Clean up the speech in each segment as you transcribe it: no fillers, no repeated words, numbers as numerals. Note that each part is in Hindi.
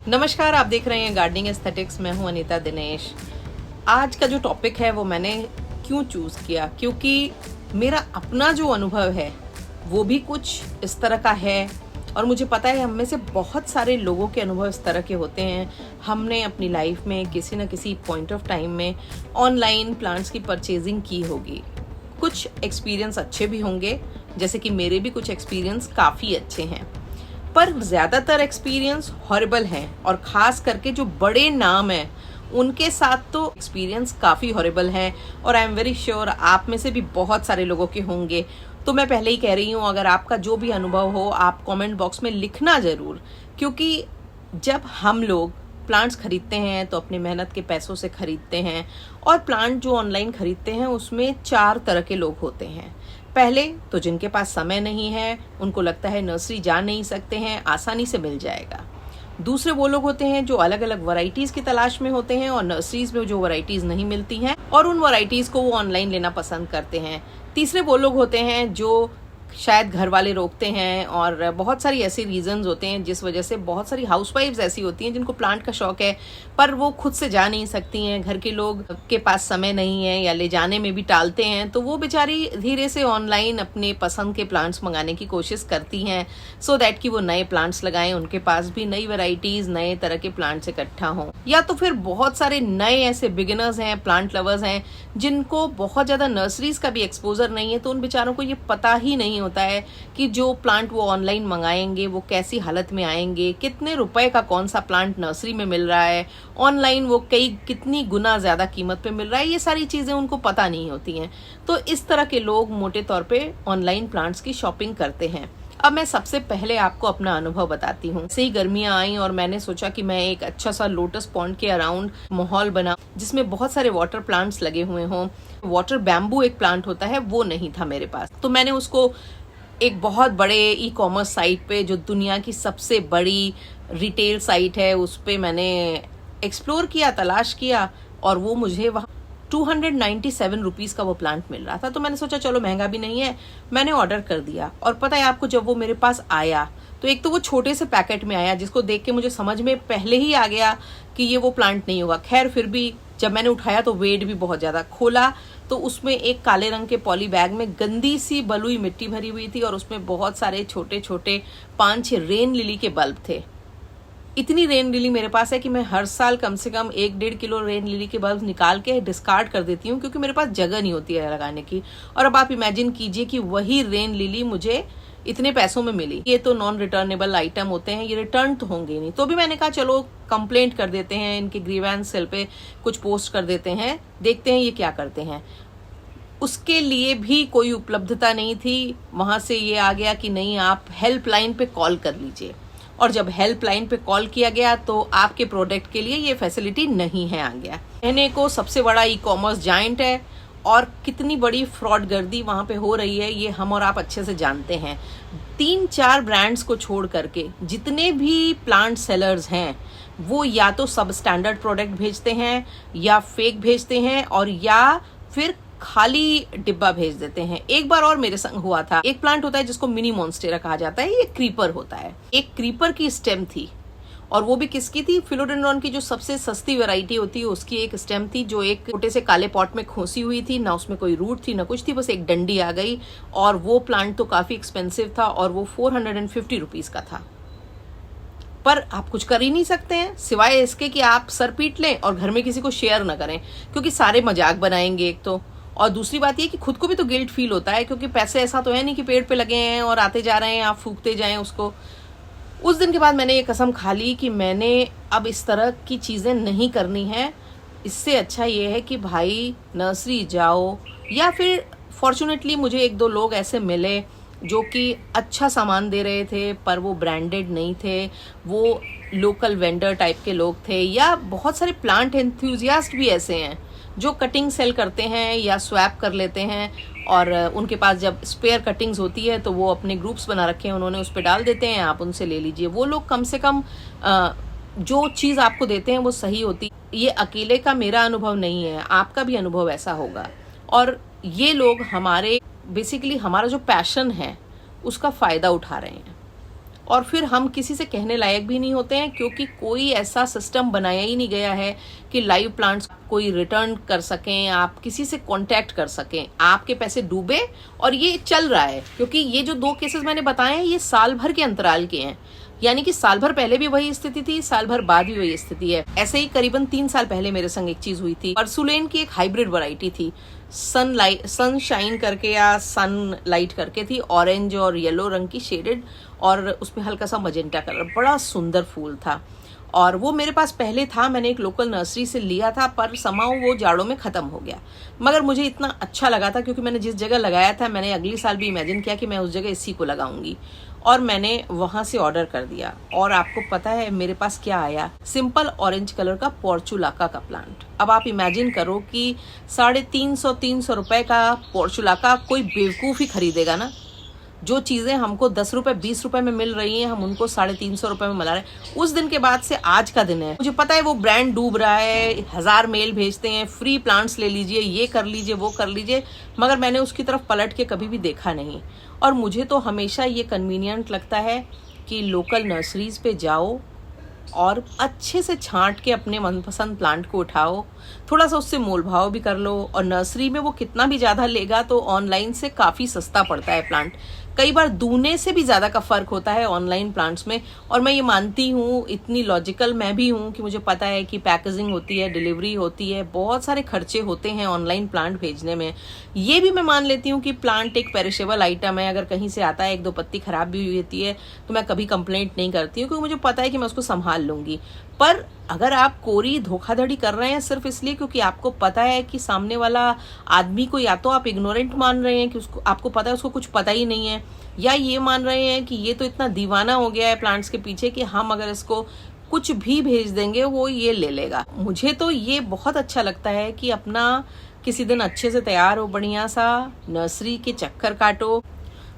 नमस्कार, आप देख रहे हैं गार्डनिंग एस्थेटिक्स। मैं हूं अनीता दिनेश। आज का जो टॉपिक है वो मैंने क्यों चूज़ किया, क्योंकि मेरा अपना जो अनुभव है वो भी कुछ इस तरह का है और मुझे पता है हम में से बहुत सारे लोगों के अनुभव इस तरह के होते हैं। हमने अपनी लाइफ में किसी न किसी पॉइंट ऑफ टाइम में ऑनलाइन प्लांट्स की परचेजिंग की होगी। कुछ एक्सपीरियंस अच्छे भी होंगे, जैसे कि मेरे भी कुछ एक्सपीरियंस काफ़ी अच्छे हैं, पर ज़्यादातर एक्सपीरियंस हॉरिबल हैं और ख़ास करके जो बड़े नाम हैं उनके साथ तो एक्सपीरियंस काफ़ी हॉरिबल है और आई एम वेरी श्योर आप में से भी बहुत सारे लोगों के होंगे। तो मैं पहले ही कह रही हूँ, अगर आपका जो भी अनुभव हो आप कमेंट बॉक्स में लिखना ज़रूर, क्योंकि जब हम लोग प्लांट्स खरीदते हैं तो अपनी मेहनत के पैसों से खरीदते हैं और प्लांट जो ऑनलाइन खरीदते हैं उसमें 4 तरह के लोग होते हैं। पहले तो जिनके पास समय नहीं है, उनको लगता है नर्सरी जा नहीं सकते हैं, आसानी से मिल जाएगा। दूसरे वो लोग होते हैं जो अलग अलग वैरायटीज़ की तलाश में होते हैं और नर्सरीज में जो वैरायटीज़ नहीं मिलती हैं और उन वैरायटीज़ को वो ऑनलाइन लेना पसंद करते हैं। तीसरे वो लोग होते हैं जो शायद घर वाले रोकते हैं और बहुत सारी ऐसी रीजंस होते हैं जिस वजह से बहुत सारी हाउसवाइफ्स ऐसी होती हैं जिनको प्लांट का शौक है पर वो खुद से जा नहीं सकती हैं, घर के लोग के पास समय नहीं है या ले जाने में भी टालते हैं, तो वो बेचारी धीरे से ऑनलाइन अपने पसंद के प्लांट्स मंगाने की कोशिश करती हैं सो दैट कि वो नए प्लांट्स लगाएं, उनके पास भी नई वैरायटीज़ नए तरह के प्लांट्स इकट्ठा हों। या तो फिर बहुत सारे नए ऐसे बिगिनर्स हैं, प्लांट लवर्स हैं जिनको बहुत ज़्यादा नर्सरीज का भी एक्सपोजर नहीं है, तो उन बेचारों को ये पता ही नहीं होता है कि जो प्लांट वो ऑनलाइन मंगाएंगे वो कैसी हालत में आएंगे, कितने रुपए का कौन सा प्लांट नर्सरी में मिल रहा है, ऑनलाइन वो कितनी गुना ज़्यादा कीमत पे मिल रहा है, ये सारी चीज़ें उनको पता नहीं होती हैं। तो इस तरह के लोग मोटे तौर पे ऑनलाइन प्लांट्स की शॉपिंग करते हैं। अब मैं सबसे पहले आपको अपना अनुभव बताती हूँ। ऐसे ही गर्मियाँ आई और मैंने सोचा कि मैं एक अच्छा सा लोटस पॉन्ड के अराउंड माहौल बना जिसमें बहुत सारे वाटर प्लांट्स लगे हुए हों। वाटर बैम्बू एक प्लांट होता है, वो नहीं था मेरे पास, तो मैंने उसको एक बहुत बड़े ई कॉमर्स साइट पे, जो दुनिया की सबसे बड़ी रिटेल साइट है, उस पे मैंने एक्सप्लोर किया, तलाश किया और वो मुझे वहाँ 297 रुपीज़ का वो प्लांट मिल रहा था। तो मैंने सोचा चलो महंगा भी नहीं है, मैंने ऑर्डर कर दिया। और पता है आपको, जब वो मेरे पास आया तो एक तो वो छोटे से पैकेट में आया जिसको देख के मुझे समझ में पहले ही आ गया कि ये वो प्लांट नहीं होगा। खैर फिर भी जब मैंने उठाया तो वेट भी बहुत ज़्यादा, खोला तो उसमें एक काले रंग के पॉली बैग में गंदी सी बलुई मिट्टी भरी हुई थी और उसमें बहुत सारे छोटे छोटे 5-6 रेन लिली के बल्ब थे। इतनी रेन लिली मेरे पास है कि मैं हर साल कम से कम 1-1.5 किलो रेन लिली के बल्ब निकाल के डिस्कार्ड कर देती हूँ, क्योंकि मेरे पास जगह नहीं होती है लगाने की। और अब आप इमेजिन कीजिए कि वही रेन लिली मुझे इतने पैसों में मिली। ये तो नॉन रिटर्नेबल आइटम होते हैं, ये रिटर्न तो होंगे नहीं। तो भी मैंने कहा चलो कंप्लेंट कर देते हैं, इनके ग्रीवेंस सेल पे कुछ पोस्ट कर देते हैं, देखते हैं ये क्या करते हैं। उसके लिए भी कोई उपलब्धता नहीं थी। वहाँ से ये आ गया कि नहीं, आप हेल्पलाइन पे कॉल कर लीजिए। और जब हेल्पलाइन पे कॉल किया गया तो आपके प्रोडक्ट के लिए ये फैसिलिटी नहीं है, आ गया। कहने को सबसे बड़ा ई कॉमर्स जायंट है और कितनी बड़ी फ्रॉड गर्दी वहाँ पे हो रही है ये हम और आप अच्छे से जानते हैं। 3-4 ब्रांड्स को छोड़ करके जितने भी प्लांट सेलर्स हैं वो या तो सब स्टैंडर्ड प्रोडक्ट भेजते हैं या फेक भेजते हैं और या फिर खाली डिब्बा भेज देते हैं। एक बार और मेरे संग हुआ था। एक प्लांट होता है जिसको मिनी मॉन्स्टेरा कहा जाता है, ये क्रीपर होता है। एक क्रीपर की स्टेम थी और वो भी किसकी थी, फिलोडेंड्रॉन की जो सबसे सस्ती वैरायटी होती है उसकी एक स्टेम थी, जो एक छोटे से काले पॉट में खोसी हुई थी, ना उसमें कोई रूट थी ना कुछ थी, बस एक डंडी आ गई। और वो प्लांट तो काफी एक्सपेंसिव था और वो 450 रुपीज का था। पर आप कुछ कर ही नहीं सकते हैं सिवाय इसके कि आप सर पीट लें और घर में किसी को शेयर ना करें, क्योंकि सारे मजाक बनाएंगे एक तो, और दूसरी बात ये कि खुद को भी तो गिल्ट फील होता है, क्योंकि पैसे ऐसा तो है नहीं कि पेड़ पे लगे हैं और आते जा रहे हैं, आप फूकते जाएं उसको। उस दिन के बाद मैंने ये कसम खा ली कि मैंने अब इस तरह की चीज़ें नहीं करनी है। इससे अच्छा ये है कि भाई नर्सरी जाओ, या फिर फॉर्चुनेटली मुझे 1-2 लोग ऐसे मिले जो कि अच्छा सामान दे रहे थे पर वो ब्रांडेड नहीं थे, वो लोकल वेंडर टाइप के लोग थे। या बहुत सारे प्लांट एंथुजियास्ट भी ऐसे हैं जो कटिंग सेल करते हैं या स्वैप कर लेते हैं और उनके पास जब स्पेयर कटिंग्स होती है तो वो अपने ग्रुप्स बना रखे हैं, उन्होंने उस पर डाल देते हैं, आप उनसे ले लीजिए। वो लोग कम से कम जो चीज़ आपको देते हैं वो सही होती। ये अकेले का मेरा अनुभव नहीं है, आपका भी अनुभव ऐसा होगा। और ये लोग हमारे बेसिकली हमारा जो पैशन है उसका फ़ायदा उठा रहे हैं और फिर हम किसी से कहने लायक भी नहीं होते हैं, क्योंकि कोई ऐसा सिस्टम बनाया ही नहीं गया है कि लाइव प्लांट्स कोई रिटर्न कर सकें, आप किसी से कांटेक्ट कर सकें, आपके पैसे डूबे। और ये चल रहा है, क्योंकि ये जो 2 केसेस मैंने बताए हैं ये साल भर के अंतराल के हैं, यानी कि साल भर पहले भी वही स्थिति थी, साल भर बाद भी वही स्थिति है। ऐसे ही करीबन 3 साल पहले मेरे संग एक चीज हुई थी। अर्सुलेन की एक हाइब्रिड वैरायटी थी, सनशाइन करके या सन लाइट करके थी, ऑरेंज और येलो रंग की शेडेड, और उसमें हल्का सा मजेंटा कलर, बड़ा सुंदर फूल था। और वो मेरे पास पहले था, मैंने एक लोकल नर्सरी से लिया था, पर समाउ वो जाड़ों में ख़त्म हो गया। मगर मुझे इतना अच्छा लगा था, क्योंकि मैंने जिस जगह लगाया था, मैंने अगली साल भी इमेजिन किया कि मैं उस जगह इसी को लगाऊंगी, और मैंने वहां से ऑर्डर कर दिया। और आपको पता है मेरे पास क्या आया? सिंपल ऑरेंज कलर का पोर्चुलाका का प्लांट। अब आप इमेजिन करो कि 350 रुपए का पोर्चुलाका कोई बेवकूफ़ ही खरीदेगा ना। जो चीज़ें हमको 10 रुपए 20 रुपए में मिल रही हैं, हम उनको 350 रुपए में मिला रहे हैं। उस दिन के बाद से आज का दिन है, मुझे पता है वो ब्रांड डूब रहा है, 1000 मेल भेजते हैं, फ्री प्लांट्स ले लीजिए, ये कर लीजिए, वो कर लीजिए, मगर मैंने उसकी तरफ पलट के कभी भी देखा नहीं। और मुझे तो हमेशा ये कन्वीनियंट लगता है कि लोकल नर्सरीज पे जाओ और अच्छे से छांट के अपने मनपसंद प्लांट को उठाओ, थोड़ा सा उससे मोल भाव भी कर लो। और नर्सरी में वो कितना भी ज़्यादा लेगा तो ऑनलाइन से काफ़ी सस्ता पड़ता है प्लांट, कई बार दूने से भी ज़्यादा का फ़र्क होता है ऑनलाइन प्लांट्स में। और मैं ये मानती हूँ, इतनी लॉजिकल मैं भी हूँ कि मुझे पता है कि पैकेजिंग होती है, डिलीवरी होती है, बहुत सारे खर्चे होते हैं ऑनलाइन प्लांट भेजने में। ये भी मैं मान लेती हूँ कि प्लांट एक पेरिशेबल आइटम है, अगर कहीं से आता है 1-2 पत्ती खराब भी हुई होती है तो मैं कभी कंप्लेंट नहीं करती हूँ, क्योंकि मुझे पता है कि मैं उसको संभाल लूँगी। पर अगर आप कोरी धोखाधड़ी कर रहे हैं सिर्फ इसलिए क्योंकि आपको पता है कि सामने वाला आदमी को या तो आप इग्नोरेंट मान रहे हैं कि उसको, आपको पता है उसको कुछ पता ही नहीं है, या ये मान रहे हैं कि ये तो इतना दीवाना हो गया है प्लांट्स के पीछे कि हम अगर इसको कुछ भी भेज देंगे वो ये ले लेगा। मुझे तो ये बहुत अच्छा लगता है कि अपना किसी दिन अच्छे से तैयार हो, बढ़िया सा नर्सरी के चक्कर काटो,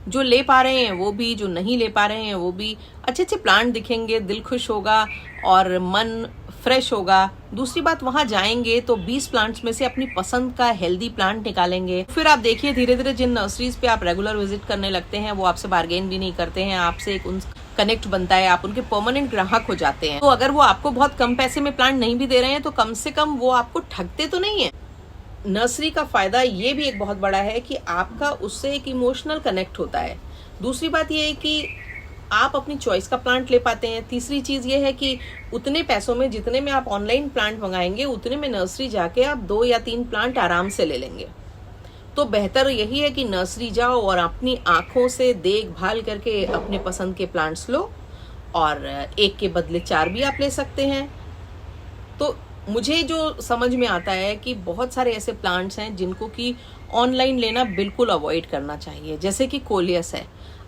जो ले पा रहे हैं वो भी, जो नहीं ले पा रहे हैं वो भी, अच्छे अच्छे प्लांट दिखेंगे, दिल खुश होगा और मन फ्रेश होगा। दूसरी बात, वहां जाएंगे तो 20 प्लांट्स में से अपनी पसंद का हेल्दी प्लांट निकालेंगे। फिर आप देखिए धीरे धीरे जिन नर्सरीज पे आप रेगुलर विजिट करने लगते हैं वो आपसे बार्गेन भी नहीं करते हैं, आपसे एक कनेक्ट बनता है, आप उनके परमानेंट ग्राहक हो जाते हैं। तो अगर वो आपको बहुत कम पैसे में प्लांट नहीं भी दे रहे हैं तो कम से कम वो आपको ठगते तो नहीं है। नर्सरी का फायदा ये भी एक बहुत बड़ा है कि आपका उससे एक इमोशनल कनेक्ट होता है। दूसरी बात ये है कि आप अपनी चॉइस का प्लांट ले पाते हैं। तीसरी चीज ये है कि उतने पैसों में जितने में आप ऑनलाइन प्लांट मंगाएंगे उतने में नर्सरी जाके आप 2 या 3 प्लांट आराम से ले लेंगे। तो बेहतर यही है कि नर्सरी जाओ और अपनी आंखों से देखभाल करके अपने पसंद के प्लांट्स लो, और 1 के बदले 4 भी आप ले सकते हैं। तो मुझे जो समझ में आता है कि बहुत सारे ऐसे प्लांट्स हैं जिनको कि ऑनलाइन लेना बिल्कुल अवॉइड करना चाहिए। जैसे कि कोलियस है,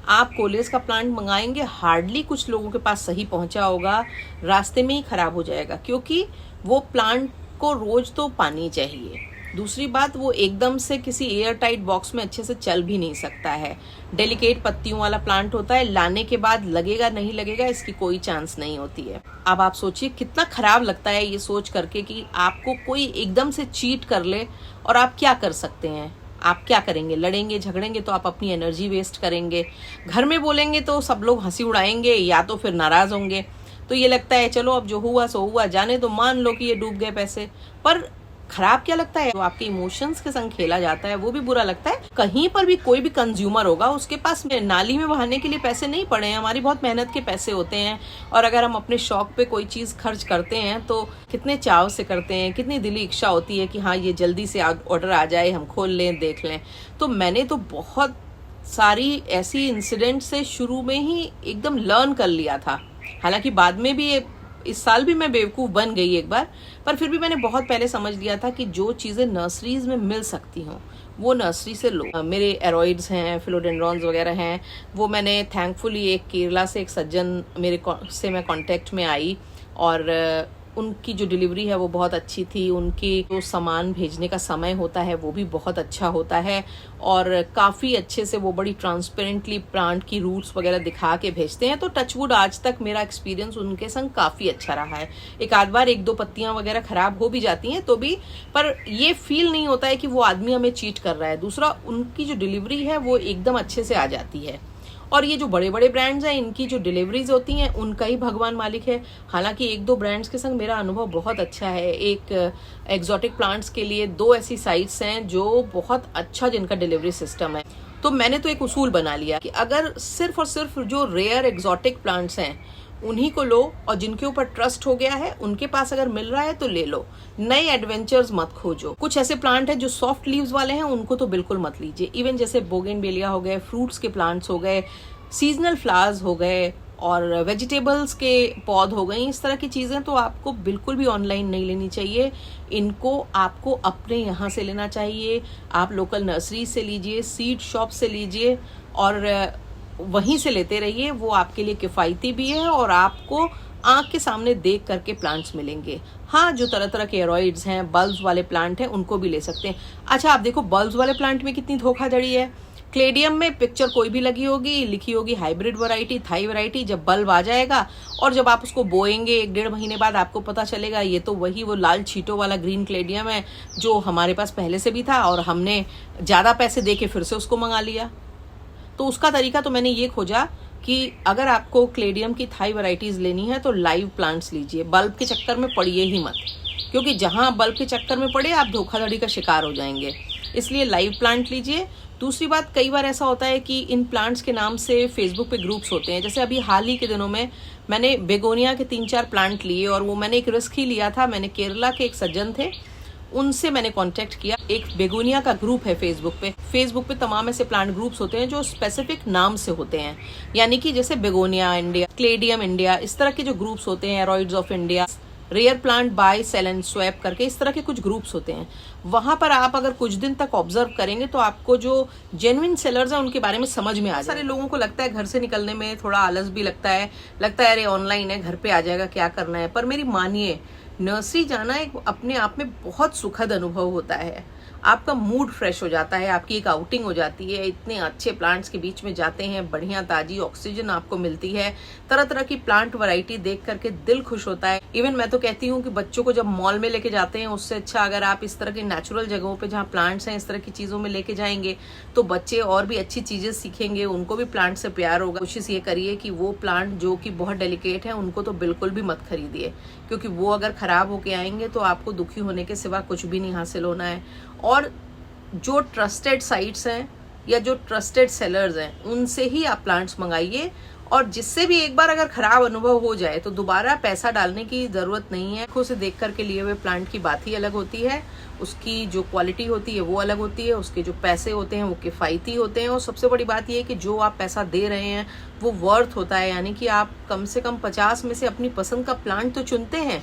आप कोलियस का प्लांट मंगाएंगे, हार्डली कुछ लोगों के पास सही पहुंचा होगा, रास्ते में ही खराब हो जाएगा, क्योंकि वो प्लांट को रोज तो पानी चाहिए। दूसरी बात, वो एकदम से किसी एयर टाइट बॉक्स में अच्छे से चल भी नहीं सकता है। डेलिकेट पत्तियों वाला प्लांट होता है, लाने के बाद लगेगा नहीं लगेगा इसकी कोई चांस नहीं होती है। अब आप सोचिए कितना खराब लगता है ये सोच करके कि आपको कोई एकदम से चीट कर ले, और आप क्या कर सकते हैं? आप क्या करेंगे? लड़ेंगे झगड़ेंगे तो आप अपनी एनर्जी वेस्ट करेंगे, घर में बोलेंगे तो सब लोग हंसी उड़ाएंगे या तो फिर नाराज होंगे। तो ये लगता है चलो अब जो हुआ सो हुआ, जाने तो, मान लो कि ये डूब गए पैसे। पर खराब क्या लगता है? तो आपके इमोशंस के संग खेला जाता है, वो भी बुरा लगता है। कहीं पर भी कोई भी कंज्यूमर होगा, उसके पास नाली में बहाने के लिए पैसे नहीं पड़े हैं, हमारी बहुत मेहनत के पैसे होते हैं। और अगर हम अपने शौक पे कोई चीज खर्च करते हैं तो कितने चाव से करते हैं, कितनी दिली इच्छा होती है कि हाँ ये जल्दी से ऑर्डर आ जाए, हम खोल लें, देख लें। तो मैंने तो बहुत सारी ऐसी इंसिडेंट से शुरू में ही एकदम लर्न कर लिया था। हालांकि बाद में भी इस साल भी मैं बेवकूफ़ बन गई एक बार, पर फिर भी मैंने बहुत पहले समझ लिया था कि जो चीज़ें नर्सरीज में मिल सकती हों वो नर्सरी से लो। मेरे एरोइड्स हैं, फिलोडेंड्रॉन्स वगैरह हैं, वो मैंने थैंकफुली एक केरला से एक सज्जन मेरे से मैं कांटेक्ट में आई, और उनकी जो डिलीवरी है वो बहुत अच्छी थी। उनकी जो सामान भेजने का समय होता है वो भी बहुत अच्छा होता है, और काफ़ी अच्छे से वो बड़ी ट्रांसपेरेंटली प्लांट की रूट्स वगैरह दिखा के भेजते हैं। तो टचवुड आज तक मेरा एक्सपीरियंस उनके संग काफ़ी अच्छा रहा है। एक आध बार 1-2 पत्तियां वगैरह खराब हो भी जाती हैं तो भी, पर ये फील नहीं होता है कि वो आदमी हमें चीट कर रहा है। दूसरा, उनकी जो डिलीवरी है वो एकदम अच्छे से आ जाती है। और ये जो बड़े बड़े ब्रांड्स हैं इनकी जो डिलीवरीज होती हैं उनका ही भगवान मालिक है। हालांकि एक दो ब्रांड्स के संग मेरा अनुभव बहुत अच्छा है। एक एक्सोटिक प्लांट्स के लिए 2 ऐसी साइट्स हैं जो बहुत अच्छा जिनका डिलीवरी सिस्टम है। तो मैंने तो एक उसूल बना लिया कि अगर सिर्फ और सिर्फ जो रेयर एक्सोटिक प्लांट्स हैं उन्हीं को लो, और जिनके ऊपर ट्रस्ट हो गया है उनके पास अगर मिल रहा है तो ले लो। नए एडवेंचर्स मत खोजो। कुछ ऐसे प्लांट हैं जो सॉफ्ट लीव्स वाले हैं, उनको तो बिल्कुल मत लीजिए। इवन जैसे बोगेनवेलिया हो गए, फ्रूट्स के प्लांट्स हो गए, सीजनल फ्लावर्स हो गए और वेजिटेबल्स के पौध हो गई, इस तरह की चीजें तो आपको बिल्कुल भी ऑनलाइन नहीं लेनी चाहिए। इनको आपको अपने यहाँ से लेना चाहिए। आप लोकल नर्सरी से लीजिए, सीड शॉप से लीजिए और वहीं से लेते रहिए। वो आपके लिए किफ़ायती भी है और आपको आंख के सामने देख करके प्लांट्स मिलेंगे। हाँ, जो तरह तरह के एरॉइड्स हैं, बल्ब्स वाले प्लांट हैं, उनको भी ले सकते हैं। अच्छा, आप देखो बल्ब्स वाले प्लांट में कितनी धोखाधड़ी है। क्लेडियम में पिक्चर कोई भी लगी होगी, लिखी होगी हाइब्रिड वैरायटी, थाई वैरायटी। जब बल्ब आ जाएगा और जब आप उसको बोएंगे 1-1.5 महीने बाद आपको पता चलेगा ये तो वो लाल छींटों वाला ग्रीन क्लेडियम है जो हमारे पास पहले से भी था और हमने ज़्यादा पैसे दे के फिर से उसको मंगा लिया। तो उसका तरीका तो मैंने ये खोजा कि अगर आपको क्लेडियम की थाई वैरायटीज लेनी है तो लाइव प्लांट्स लीजिए। बल्ब के चक्कर में पड़िए ही मत, क्योंकि जहां बल्ब के चक्कर में पड़े आप धोखाधड़ी का शिकार हो जाएंगे। इसलिए लाइव प्लांट लीजिए। दूसरी बात, कई बार ऐसा होता है कि इन प्लांट्स के नाम से फेसबुक पे ग्रुप्स होते हैं। जैसे अभी हाल ही के दिनों में मैंने बेगोनिया के 3-4 प्लांट लिए और वो मैंने एक रिस्क ही लिया था। मैंने केरला के एक सज्जन थे, उनसे मैंने कांटेक्ट किया। एक बेगोनिया का ग्रुप है फेसबुक पे तमाम ऐसे प्लांट ग्रुप्स होते हैं जो स्पेसिफिक नाम से होते हैं, यानी कि जैसे बेगोनिया इंडिया, क्लेडियम इंडिया, इस तरह के जो ग्रुप्स होते हैं, aroids of India, rare plant buy sell and swap करके इस तरह के कुछ ग्रुप्स होते हैं। वहां पर आप अगर कुछ दिन तक ऑब्जर्व करेंगे तो आपको जो जेन्युइन सेलर्स हैं उनके बारे में समझ में आ जाए। सारे लोगों को लगता है घर से निकलने में थोड़ा आलस भी लगता है अरे ऑनलाइन है, घर पे आ जाएगा, क्या करना है। पर मेरी मानिए, नर्सरी जाना एक अपने आप में बहुत सुखद अनुभव होता है। आपका मूड फ्रेश हो जाता है, आपकी एक आउटिंग हो जाती है। इतने अच्छे प्लांट्स के बीच में जाते हैं, बढ़िया ताजी ऑक्सीजन आपको मिलती है, तरह तरह की प्लांट वैरायटी देख करके दिल खुश होता है। इवन मैं तो कहती हूँ कि बच्चों को जब मॉल में लेके जाते हैं उससे अच्छा अगर आप इस तरह के नेचुरल जगहों पे जहाँ प्लांट्स हैं इस तरह की चीजों में लेके जाएंगे तो बच्चे और भी अच्छी चीजें सीखेंगे, उनको भी प्लांट से प्यार होगा। कोशिश ये करिए कि वो प्लांट जो कि बहुत डेलिकेट है उनको तो बिल्कुल भी मत खरीदिए, क्योंकि वो अगर खराब होके आएंगे तो आपको दुखी होने के सिवा कुछ भी नहीं हासिल होना है। और जो ट्रस्टेड साइट्स हैं या जो ट्रस्टेड सेलर्स हैं उनसे ही आप प्लांट्स मंगाइए, और जिससे भी एक बार अगर खराब अनुभव हो जाए तो दोबारा पैसा डालने की जरूरत नहीं है। आंखों से देख करके लिए हुए प्लांट की बात ही अलग होती है, उसकी जो क्वालिटी होती है वो अलग होती है, उसके जो पैसे होते हैं वो किफायती होते हैं। और सबसे बड़ी बात ये है कि जो आप पैसा दे रहे हैं वो वर्थ होता है, यानी कि आप कम से कम 50 में से अपनी पसंद का प्लांट तो चुनते हैं।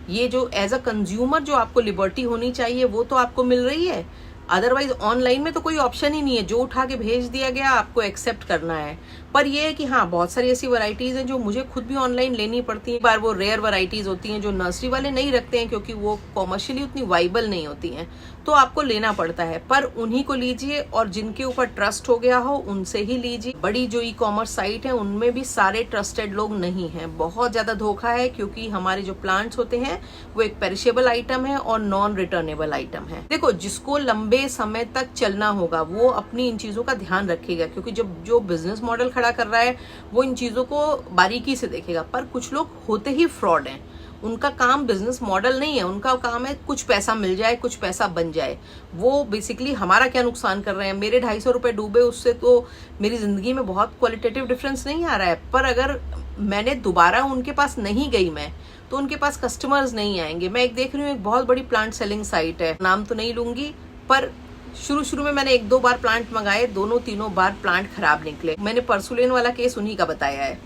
ये जो एज अ कंज्यूमर जो आपको लिबर्टी होनी चाहिए वो तो आपको मिल रही है। अदरवाइज ऑनलाइन में तो कोई ऑप्शन ही नहीं है, जो उठा के भेज दिया गया आपको एक्सेप्ट करना है। पर ये है कि हाँ, बहुत सारी ऐसी वैरायटीज हैं जो मुझे खुद भी ऑनलाइन लेनी पड़ती है। बार वो रेयर वैरायटीज होती हैं जो नर्सरी वाले नहीं रखते हैं क्योंकि वो कॉमर्शियली उतनी वाइबल नहीं होती हैं, तो आपको लेना पड़ता है। पर उन्हीं को लीजिए और जिनके ऊपर ट्रस्ट हो गया हो उनसे ही लीजिए। बड़ी जो ई कॉमर्स साइट है उनमें भी सारे ट्रस्टेड लोग नहीं है, बहुत ज्यादा धोखा है, क्योंकि हमारे जो प्लांट्स होते हैं वो एक पेरिशेबल आइटम है और नॉन रिटर्नेबल आइटम है। देखो, जिसको लंबे समय तक चलना होगा वो अपनी इन चीजों का ध्यान रखेगा, क्योंकि जब जो बिजनेस मॉडल खड़ा कर रहा है वो इन चीजों को बारीकी से देखेगा। पर कुछ लोग होते ही फ्रॉड हैं, उनका काम बिजनेस मॉडल नहीं है, उनका काम है कुछ पैसा मिल जाए, कुछ पैसा बन जाए। वो बेसिकली हमारा क्या नुकसान कर रहे हैं। मेरे 250 रुपए डूबे, उससे तो मेरी जिंदगी में बहुत क्वालिटेटिव डिफरेंस नहीं आ रहा है। पर अगर मैंने दोबारा उनके पास नहीं गई मैं, तो उनके पास कस्टमर्स नहीं आएंगे। मैं एक देख रही हूँ, एक बहुत बड़ी प्लांट सेलिंग साइट है, नाम तो नहीं लूंगी, पर शुरू में मैंने 1-2 बार प्लांट मंगाए, दोनों तीनों बार प्लांट खराब निकले। मैंने परसुलेन वाला केस उन्हीं का बताया है।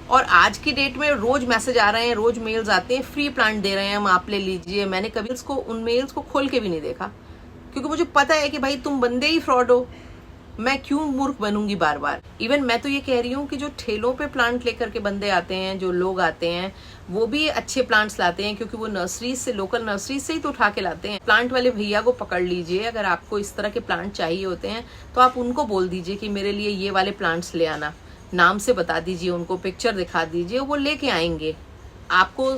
और आज की डेट में रोज मैसेज आ रहे हैं, रोज मेल्स आते हैं, फ्री प्लांट दे रहे हैं हम, आप ले लीजिए। मैंने कभी उन मेल्स को खोल के भी नहीं देखा, क्योंकि मुझे पता है कि भाई तुम बंदे ही फ्रॉड हो, मैं क्यों मूर्ख बनूंगी बार बार। इवन मैं तो ये कह रही हूँ कि जो ठेलों पे प्लांट लेकर के बंदे आते हैं, जो लोग आते हैं, वो भी अच्छे प्लांट्स लाते हैं, क्योंकि वो नर्सरी से, लोकल नर्सरी से ही तो उठा के लाते हैं। प्लांट वाले भैया को पकड़ लीजिए, अगर आपको इस तरह के प्लांट चाहिए होते हैं तो आप उनको बोल दीजिए कि मेरे लिए ये वाले प्लांट्स ले आना, नाम से बता दीजिए, उनको पिक्चर दिखा दीजिए, वो लेके आएंगे। आपको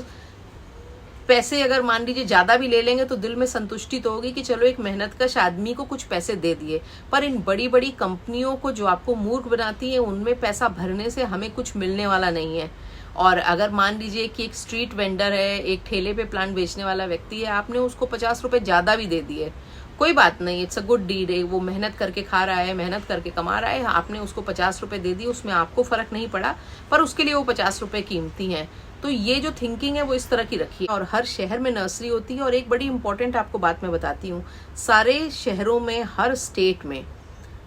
पैसे अगर मान लीजिए ज़्यादा भी ले लेंगे तो दिल में संतुष्टि तो होगी कि चलो एक मेहनतकश आदमी को कुछ पैसे दे दिए। पर इन बड़ी बड़ी कंपनियों को जो आपको मूर्ख बनाती है, उनमें पैसा भरने से हमें कुछ मिलने वाला नहीं है। और अगर मान लीजिए कि एक स्ट्रीट वेंडर है, एक ठेले पे प्लांट बेचने वाला व्यक्ति है, आपने उसको 50 रुपए ज़्यादा भी दे दिए, कोई बात नहीं, इट्स अ गुड डीड है, वो मेहनत करके खा रहा है, मेहनत करके कमा रहा है, आपने उसको 50 रुपए दे दिए, उसमें आपको फर्क नहीं पड़ा, पर उसके लिए वो 50 रुपए कीमती हैं। तो ये जो थिंकिंग है वो इस तरह की रखिए। और हर शहर में नर्सरी होती है। और एक बड़ी इंपॉर्टेंट आपको बात मैं बताती हूँ, सारे शहरों में, हर स्टेट में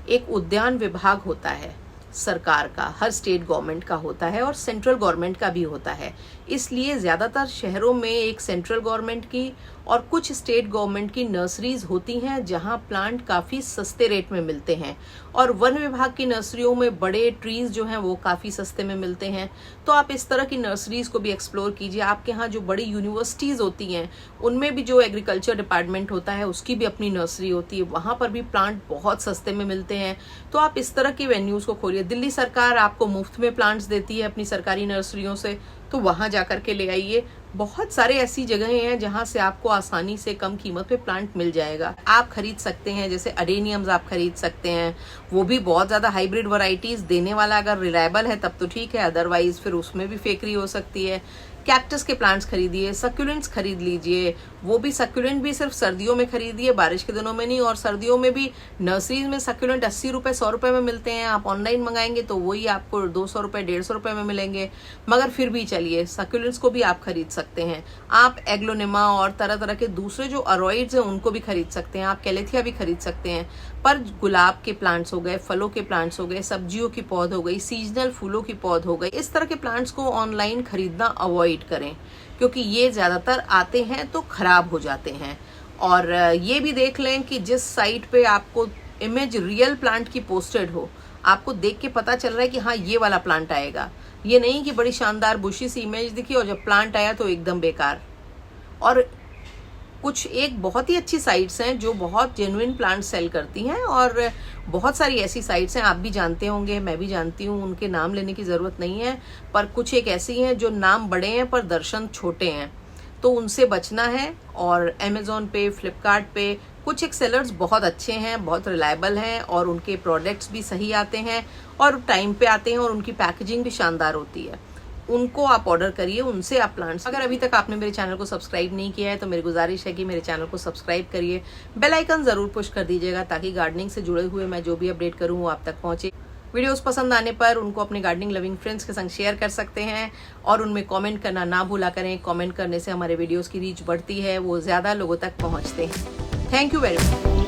एक उद्यान विभाग होता है सरकार का, हर स्टेट गवर्नमेंट का होता है और सेंट्रल गवर्नमेंट का भी होता है। इसलिए ज़्यादातर शहरों में एक सेंट्रल गवर्नमेंट की और कुछ स्टेट गवर्नमेंट की नर्सरीज होती हैं जहां प्लांट काफ़ी सस्ते रेट में मिलते हैं। और वन विभाग की नर्सरियों में बड़े ट्रीज जो हैं वो काफ़ी सस्ते में मिलते हैं। तो आप इस तरह की नर्सरीज को भी एक्सप्लोर कीजिए। आपके यहाँ जो बड़ी यूनिवर्सिटीज़ होती हैं उनमें भी जो एग्रीकल्चर डिपार्टमेंट होता है उसकी भी अपनी नर्सरी होती है, वहाँ पर भी प्लांट बहुत सस्ते में मिलते हैं। तो आप इस तरह की वेन्यूज़ को खोलिए। दिल्ली सरकार आपको मुफ्त में प्लांट्स देती है अपनी सरकारी नर्सरियों से, तो वहाँ जा कर के ले आइए। बहुत सारे ऐसी जगहें हैं जहाँ से आपको आसानी से कम कीमत पे प्लांट मिल जाएगा। आप खरीद सकते हैं, जैसे अडेनियम्स आप खरीद सकते हैं, वो भी बहुत ज़्यादा हाइब्रिड वैरायटीज़ देने वाला अगर रिलायबल है तब तो ठीक है, अदरवाइज फिर उसमें भी फेकरी हो सकती है। कैक्टस के प्लांट्स खरीदिए, सक्यूलेंट्स खरीद लीजिए, वो भी सक्यूलेंट भी सिर्फ सर्दियों में खरीदिए, बारिश के दिनों में नहीं। और सर्दियों में भी नर्सरीज में सक्यूलेंट 80 रुपये 100 रुपये में मिलते हैं, आप ऑनलाइन मंगाएंगे तो वही आपको 200 रुपये 150 रुपये में मिलेंगे। मगर फिर भी चलिए, सक्यूलेंट्स को भी आप खरीद सकते हैं। आप एग्लोनिमा और तरह तरह के दूसरे जो अरॉइड्स हैं उनको भी खरीद सकते हैं, आप कैलेथिया भी खरीद सकते हैं। पर गुलाब के प्लांट्स हो गए, फलों के प्लांट्स हो गए, सब्जियों की पौध हो गई, सीजनल फूलों की पौध हो गई, इस तरह के प्लांट्स को ऑनलाइन खरीदना अवॉइड करें, क्योंकि ये ज़्यादातर आते हैं तो खराब हो जाते हैं। और ये भी देख लें कि जिस साइट पे आपको इमेज रियल प्लांट की पोस्टेड हो, आपको देख के पता चल रहा है कि हाँ ये वाला प्लांट आएगा। ये नहीं कि बड़ी शानदार बुशी सी इमेज दिखी और जब प्लांट आया तो एकदम बेकार। और कुछ एक बहुत ही अच्छी साइट्स हैं जो बहुत जेन्युइन प्लांट सेल करती हैं, और बहुत सारी ऐसी साइट्स हैं, आप भी जानते होंगे, मैं भी जानती हूँ, उनके नाम लेने की ज़रूरत नहीं है। पर कुछ एक ऐसी हैं जो नाम बड़े हैं पर दर्शन छोटे हैं, तो उनसे बचना है। और अमेज़ॉन पे, फ्लिपकार्ट पे कुछ एक सेलर्स बहुत अच्छे हैं, बहुत रिलायबल हैं, और उनके प्रोडक्ट्स भी सही आते हैं और टाइम पे आते हैं, और उनकी पैकेजिंग भी शानदार होती है। उनको आप ऑर्डर करिए, उनसे आप प्लांट्स। अगर अभी तक आपने मेरे चैनल को सब्सक्राइब नहीं किया है तो मेरी गुजारिश है कि मेरे चैनल को सब्सक्राइब करिए, बेल आइकन ज़रूर पुश कर दीजिएगा ताकि गार्डनिंग से जुड़े हुए मैं जो भी अपडेट करूँ वो आप तक पहुँचे। वीडियोस पसंद आने पर उनको अपने गार्डनिंग लविंग फ्रेंड्स के संग शेयर कर सकते हैं, और उनमें कमेंट करना ना भूला करें। कमेंट करने से हमारे वीडियोस की रीच बढ़ती है, वो ज़्यादा लोगों तक पहुँचते हैं। Thank you very much.